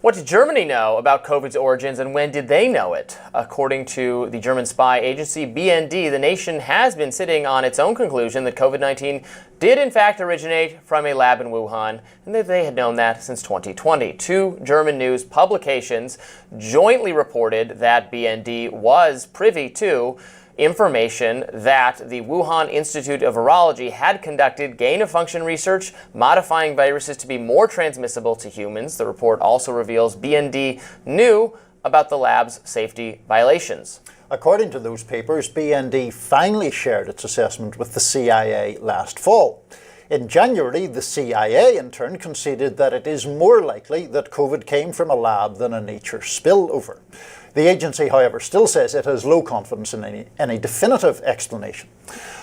What did Germany know about COVID's origins, and when did they know it? According to the German spy agency BND, the nation has been sitting on its own conclusion that COVID-19 did in fact originate from a lab in Wuhan, and that they had known that since 2020. Two German news publications jointly reported that BND was privy to information that the Wuhan Institute of Virology had conducted gain-of-function research modifying viruses to be more transmissible to humans. The report also reveals BND knew about the lab's safety violations. According to those papers, BND finally shared its assessment with the CIA last fall. In January, the CIA in turn conceded that it is more likely that COVID came from a lab than a nature spillover. The agency, however, still says it has low confidence in any definitive explanation.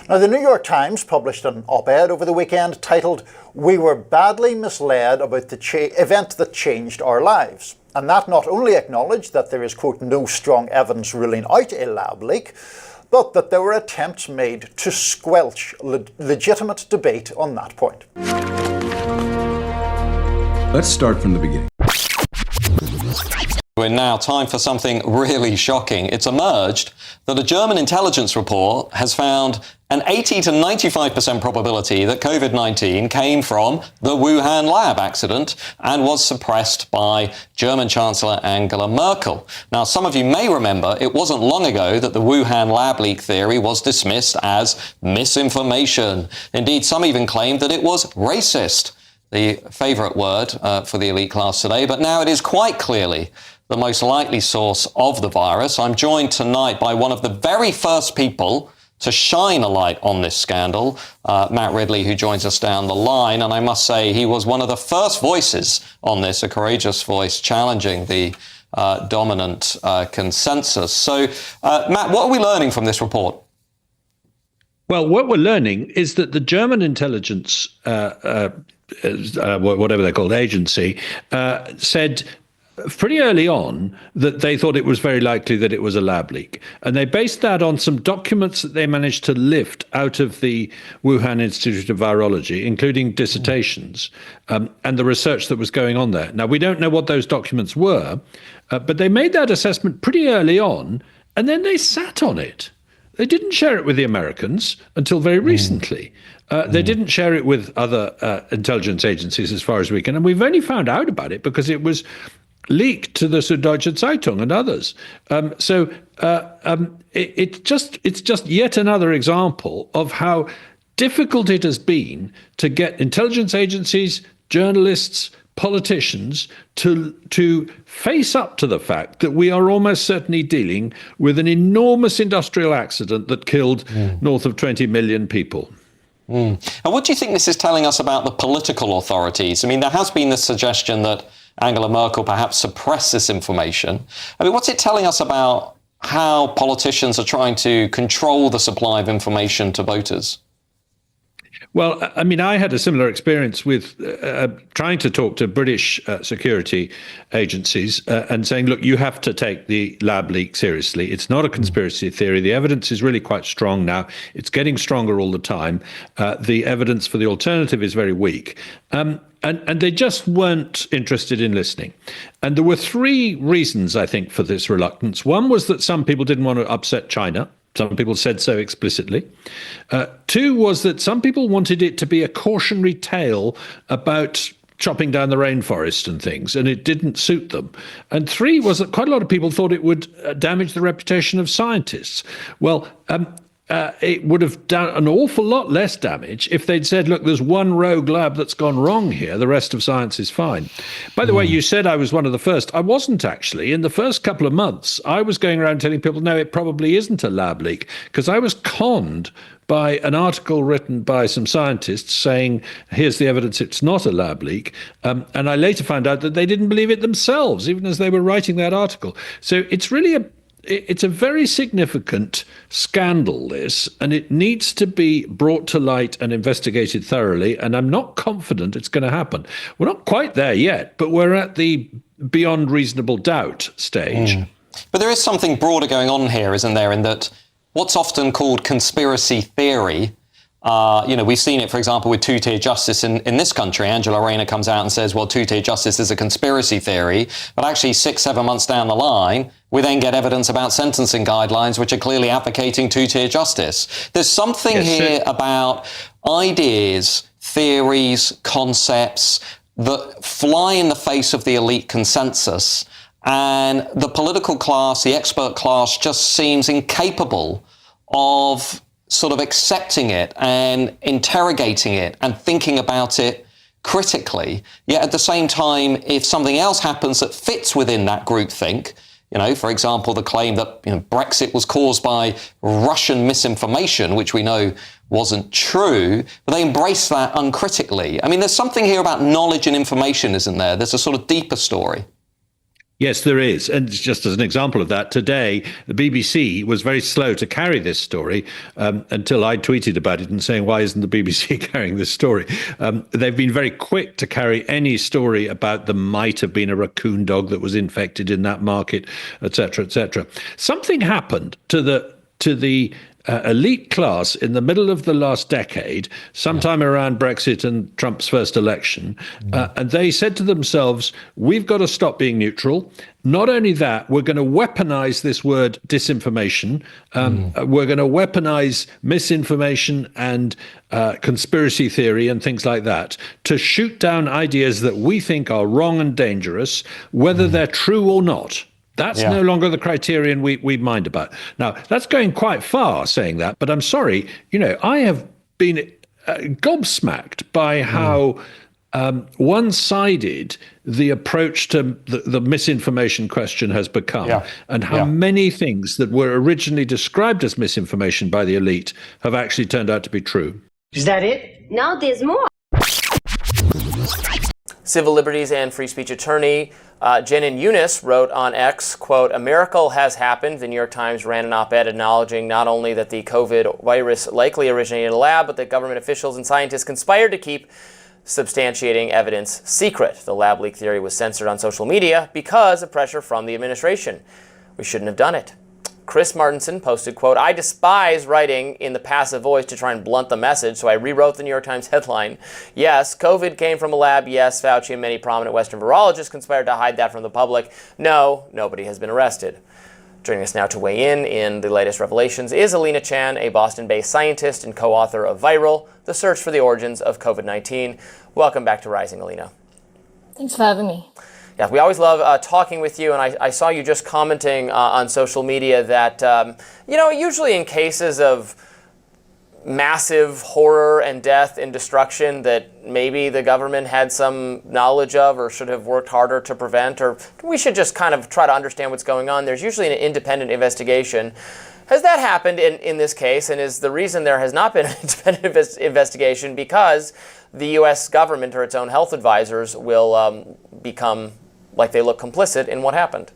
Now, the New York Times published an op-ed over the weekend titled, "We were badly misled about the event that changed our lives." And that not only acknowledged that there is, quote, no strong evidence ruling out a lab leak, but that there were attempts made to squelch legitimate debate on that point. Let's start from the beginning. We're now time for something really shocking. It's emerged that a German intelligence report has found an 80 to 95% probability that COVID-19 came from the Wuhan lab accident and was suppressed by German Chancellor Angela Merkel. Now, some of you may remember it wasn't long ago that the Wuhan lab leak theory was dismissed as misinformation. Indeed, some even claimed that it was racist, the favourite word for the elite class today, but now it is quite clearly the most likely source of the virus. I'm joined tonight by one of the very first people to shine a light on this scandal, Matt Ridley, who joins us down the line. And I must say, he was one of the first voices on this, a courageous voice challenging the dominant consensus. So, Matt, what are we learning from this report? Well, what we're learning is that the German intelligence, whatever they're called, agency, said pretty early on that they thought it was very likely that it was a lab leak. And they based that on some documents that they managed to lift out of the Wuhan Institute of Virology, including dissertations, and the research that was going on there. Now, we don't know what those documents were, but they made that assessment pretty early on, and then they sat on it. They didn't share it with the Americans until very recently. They didn't share it with other intelligence agencies, as far as we can. And we've only found out about it because it was leaked to the Sueddeutscher Zeitung and others. It's just yet another example of how difficult it has been to get intelligence agencies, journalists, politicians to face up to the fact that we are almost certainly dealing with an enormous industrial accident that killed north of 20 million people. And what do you think this is telling us about the political authorities? I mean, there has been this suggestion that Angela Merkel perhaps suppressed this information. I mean, what's it telling us about how politicians are trying to control the supply of information to voters? Well, I mean, I had a similar experience with trying to talk to British security agencies and saying, look, you have to take the lab leak seriously. It's not a conspiracy theory. The evidence is really quite strong now. It's getting stronger all the time. The evidence for the alternative is very weak. And they just weren't interested in listening. And there were three reasons, I think, for this reluctance. One was that some people didn't want to upset China. Some people said so explicitly. Two was that some people wanted it to be a cautionary tale about chopping down the rainforest and things, and it didn't suit them. And three was that quite a lot of people thought it would damage the reputation of scientists. Well, it would have done an awful lot less damage if they'd said, look, there's one rogue lab that's gone wrong here. The rest of science is fine. By the way, you said I was one of the first. I wasn't actually. In the first couple of months, I was going around telling people, no, it probably isn't a lab leak, because I was conned by an article written by some scientists saying, here's the evidence it's not a lab leak. And I later found out that they didn't believe it themselves, even as they were writing that article. So it's really it's a very significant scandal, this, and it needs to be brought to light and investigated thoroughly. And I'm not confident it's going to happen. We're not quite there yet, but we're at the beyond reasonable doubt stage. But there is something broader going on here, isn't there, in that what's often called conspiracy theory, we've seen it, for example, with two-tier justice in this country. Angela Rayner comes out and says, well, two-tier justice is a conspiracy theory. But actually 6-7 months down the line, we then get evidence about sentencing guidelines which are clearly advocating two-tier justice. There's something here about ideas, theories, concepts that fly in the face of the elite consensus. And the political class, the expert class, just seems incapable of sort of accepting it and interrogating it and thinking about it critically. Yet at the same time, if something else happens that fits within that groupthink, for example, the claim that Brexit was caused by Russian misinformation, which we know wasn't true, but they embrace that uncritically. I mean, there's something here about knowledge and information, isn't there? There's a sort of deeper story. Yes, there is. And just as an example of that, today, the BBC was very slow to carry this story until I tweeted about it and saying, why isn't the BBC carrying this story? They've been very quick to carry any story about there might have been a raccoon dog that was infected in that market, et cetera, et cetera. Something happened to the elite class in the middle of the last decade, sometime around Brexit and Trump's first election. And they said to themselves, we've got to stop being neutral. Not only that, we're going to weaponize this word disinformation. We're going to weaponize misinformation and conspiracy theory and things like that to shoot down ideas that we think are wrong and dangerous, whether they're true or not. That's no longer the criterion we mind about. Now, that's going quite far saying that, but I'm sorry, I have been gobsmacked by how one-sided the approach to the misinformation question has become, and how many things that were originally described as misinformation by the elite have actually turned out to be true. Is that it? No, there's more. Civil liberties and free speech attorney Jenin Younes wrote on X, quote, "A miracle has happened." The New York Times ran an op-ed acknowledging not only that the COVID virus likely originated in a lab, but that government officials and scientists conspired to keep substantiating evidence secret. The lab leak theory was censored on social media because of pressure from the administration. We shouldn't have done it. Chris Martinson posted, quote, "I despise writing in the passive voice to try and blunt the message, so I rewrote the New York Times headline. Yes, COVID came from a lab. Yes, Fauci and many prominent Western virologists conspired to hide that from the public. No, nobody has been arrested." Joining us now to weigh in the latest revelations is Alina Chan, a Boston-based scientist and co-author of Viral, The Search for the Origins of COVID-19. Welcome back to Rising, Alina. Thanks for having me. Yeah, we always love talking with you, and I saw you just commenting on social media that, usually in cases of massive horror and death and destruction that maybe the government had some knowledge of or should have worked harder to prevent, or we should just kind of try to understand what's going on. There's usually an independent investigation. Has that happened in this case, and is the reason there has not been an independent investigation because the U.S. government or its own health advisors will become like they look complicit in what happened?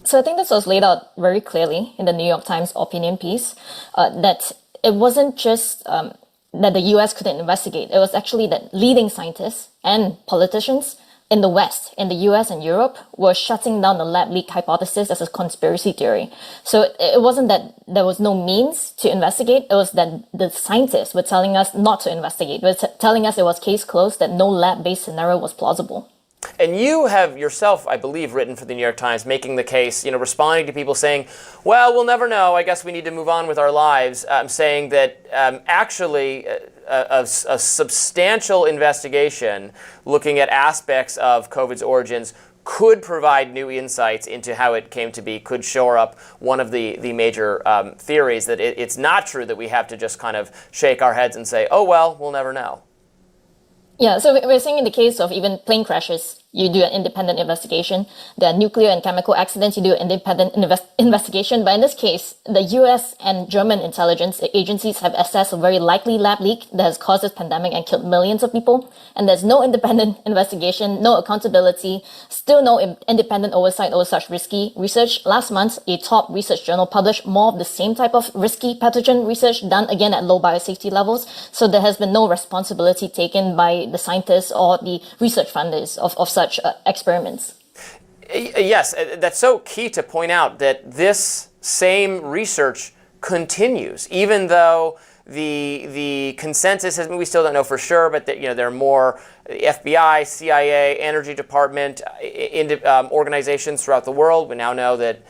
So I think this was laid out very clearly in the New York Times opinion piece, that it wasn't just that the US couldn't investigate. It was actually that leading scientists and politicians in the West, in the US and Europe, were shutting down the lab leak hypothesis as a conspiracy theory. So it wasn't that there was no means to investigate. It was that the scientists were telling us not to investigate. They were telling us it was case closed, that no lab-based scenario was plausible. And you have yourself, I believe, written for the New York Times, making the case, responding to people saying, well, we'll never know. I guess we need to move on with our lives. Saying that actually a substantial investigation looking at aspects of COVID's origins could provide new insights into how it came to be, could shore up one of the major theories that it's not true that we have to just kind of shake our heads and say, oh, well, we'll never know. Yeah, so we're saying in the case of even plane crashes, you do an independent investigation. There are nuclear and chemical accidents, you do an independent investigation. But in this case, the US and German intelligence agencies have assessed a very likely lab leak that has caused this pandemic and killed millions of people. And there's no independent investigation, no accountability, still no independent oversight over such risky research. Last month, a top research journal published more of the same type of risky pathogen research done again at low biosafety levels. So there has been no responsibility taken by the scientists or the research funders of such experiments. Yes, that's so key to point out that this same research continues, even though the consensus is, we still don't know for sure, but that, there are more FBI, CIA, Energy Department, organizations throughout the world. We now know that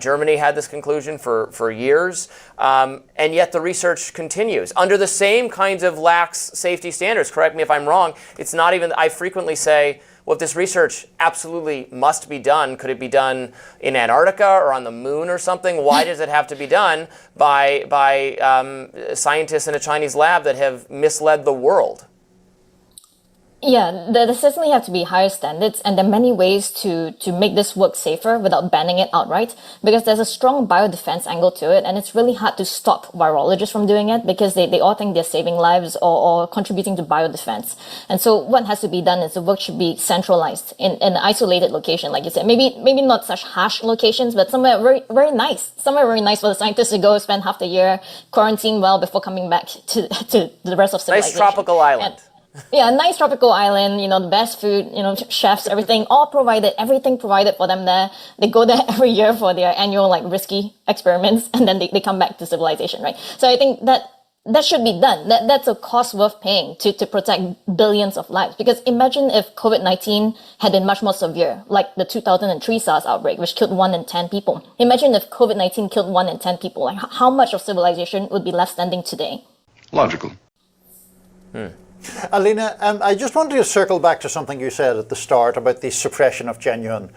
Germany had this conclusion for years, and yet the research continues under the same kinds of lax safety standards. Correct me if I'm wrong. It's not even, I frequently say, well, if this research absolutely must be done, could it be done in Antarctica or on the moon or something? Why does it have to be done by scientists in a Chinese lab that have misled the world? Yeah, there certainly have to be higher standards, and there are many ways to make this work safer without banning it outright, because there's a strong biodefense angle to it, and it's really hard to stop virologists from doing it because they all think they're saving lives or contributing to biodefense. And so what has to be done is the work should be centralized in an isolated location, like you said, maybe not such harsh locations, but somewhere very, very nice, for the scientists to go spend half the year quarantine well before coming back to the rest of civilization. Nice tropical island. Yeah, a nice tropical island, the best food, chefs, everything provided for them there. They go there every year for their annual, risky experiments, and then they come back to civilization, right? So I think that should be done. That's a cost worth paying to protect billions of lives. Because imagine if COVID-19 had been much more severe, like the 2003 SARS outbreak, which killed 1 in 10 people. Imagine if COVID-19 killed 1 in 10 people. How much of civilization would be left standing today? Logical. Alina, I just wanted to circle back to something you said at the start about the suppression of genuine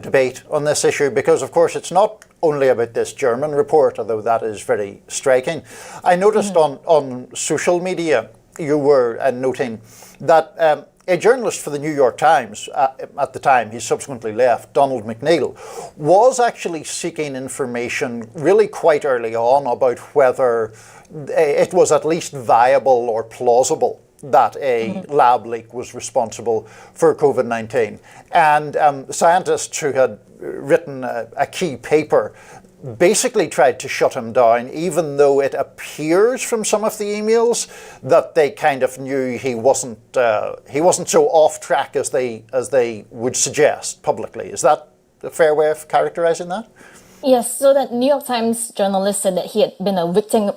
debate on this issue, because of course it's not only about this German report, although that is very striking. I noticed on social media you were noting that a journalist for the New York Times, at the time he subsequently left, Donald McNeil, was actually seeking information really quite early on about whether it was at least viable or plausible that a lab leak was responsible for COVID-19. And scientists who had written a key paper basically tried to shut him down, even though it appears from some of the emails that they kind of knew he wasn't so off track as they would suggest publicly. Is that a fair way of characterizing that? Yes, so that New York Times journalist said that he had been a victim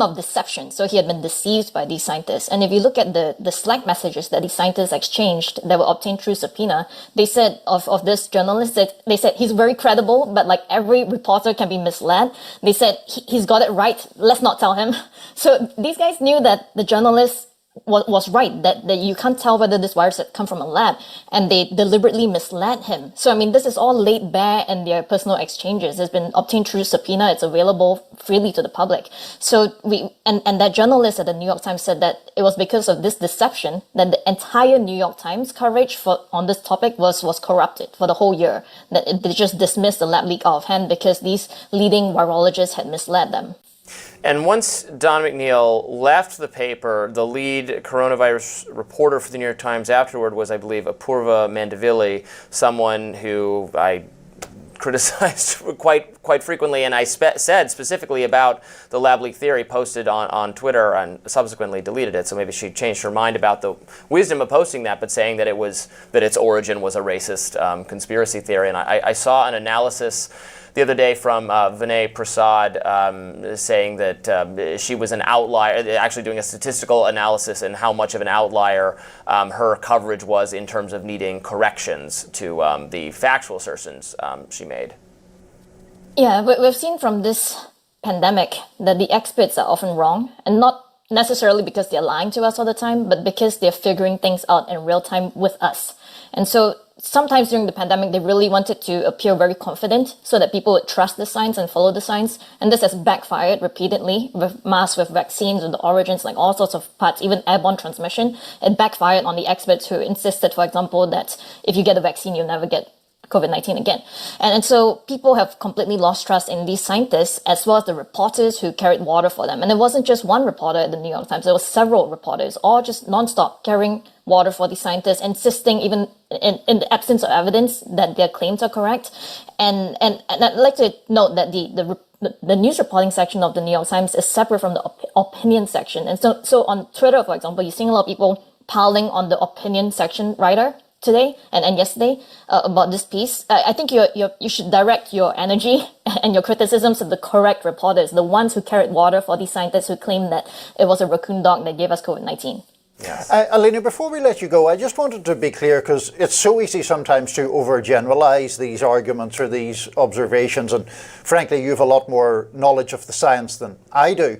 of deception. So he had been deceived by these scientists. And if you look at the Slack messages that these scientists exchanged that were obtained through subpoena, they said of this journalist that they said he's very credible, but like every reporter can be misled. They said he's got it right. Let's not tell him. So these guys knew that the journalist was right, that you can't tell whether this virus had come from a lab, and they deliberately misled him. So, I mean, this is all laid bare in their personal exchanges. It's been obtained through subpoena. It's available freely to the public. So and that journalist at the New York Times said that it was because of this deception that the entire New York Times coverage on this topic was corrupted for the whole year. That they just dismissed the lab leak out of hand because these leading virologists had misled them. And once Don McNeil left the paper, the lead coronavirus reporter for the New York Times afterward was, I believe, Apurva Mandavili, someone who I criticized quite frequently, and I said specifically about the lab leak theory, posted on Twitter and subsequently deleted it. So maybe she changed her mind about the wisdom of posting that, but saying that its origin was a racist conspiracy theory. And I saw an analysis the other day from Vinay Prasad saying that she was an outlier, actually doing a statistical analysis and how much of an outlier her coverage was in terms of needing corrections to the factual assertions she made. Yeah, but we've seen from this pandemic that the experts are often wrong, and not necessarily because they're lying to us all the time, but because they're figuring things out in real time with us. And so sometimes during the pandemic, they really wanted to appear very confident so that people would trust the science and follow the science. And this has backfired repeatedly with masks, with vaccines, with the origins, like all sorts of parts, even airborne transmission. It backfired on the experts who insisted, for example, that if you get a vaccine, you'll never get COVID-19 again. And so people have completely lost trust in these scientists as well as the reporters who carried water for them. And it wasn't just one reporter at the New York Times, there were several reporters, all just nonstop carrying water for these scientists, insisting even in the absence of evidence that their claims are correct. And I'd like to note that the news reporting section of the New York Times is separate from the opinion section. And so on Twitter, for example, you're seeing a lot of people piling on the opinion section writer today and yesterday about this piece. I think you should direct your energy and your criticisms to the correct reporters, the ones who carried water for these scientists who claimed that it was a raccoon dog that gave us COVID-19. Yes. Alina, before we let you go, I just wanted to be clear, because it's so easy sometimes to overgeneralize these arguments or these observations, and frankly, you have a lot more knowledge of the science than I do.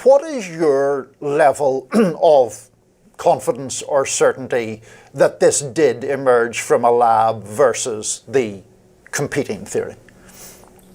What is your level of confidence or certainty that this did emerge from a lab versus the competing theory?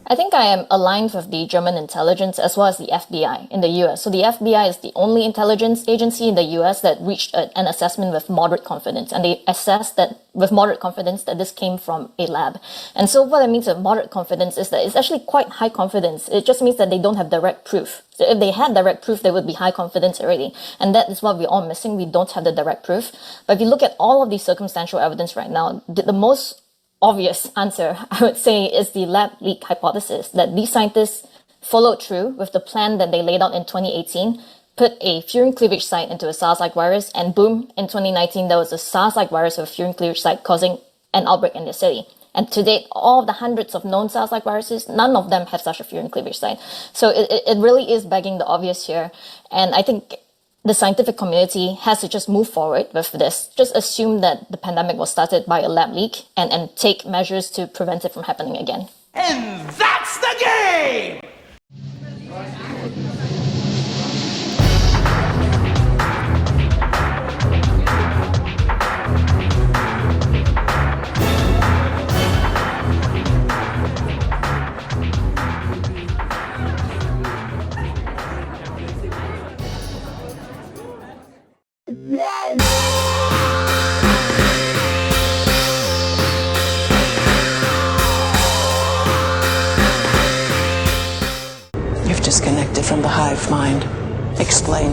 I think I am aligned with the German intelligence as well as the FBI in the US. So the FBI is the only intelligence agency in the US that reached an assessment with moderate confidence. And they assessed that with moderate confidence that this came from a lab. And so what it means with moderate confidence is that it's actually quite high confidence. It just means that they don't have direct proof. So if they had direct proof, they would be high confidence already. And that is what we're all missing. We don't have the direct proof. But if you look at all of these circumstantial evidence right now, the most obvious answer, I would say, is the lab leak hypothesis, that these scientists followed through with the plan that they laid out in 2018, put a furin cleavage site into a SARS-like virus, and boom, in 2019, there was a SARS-like virus with a furin cleavage site causing an outbreak in the city. And to date, all of the hundreds of known SARS-like viruses, none of them have such a furin cleavage site. So it really is begging the obvious here. And I think the scientific community has to just move forward with this. Just assume that the pandemic was started by a lab leak and take measures to prevent it from happening again. And that's the game! You've disconnected from the hive mind. Explain.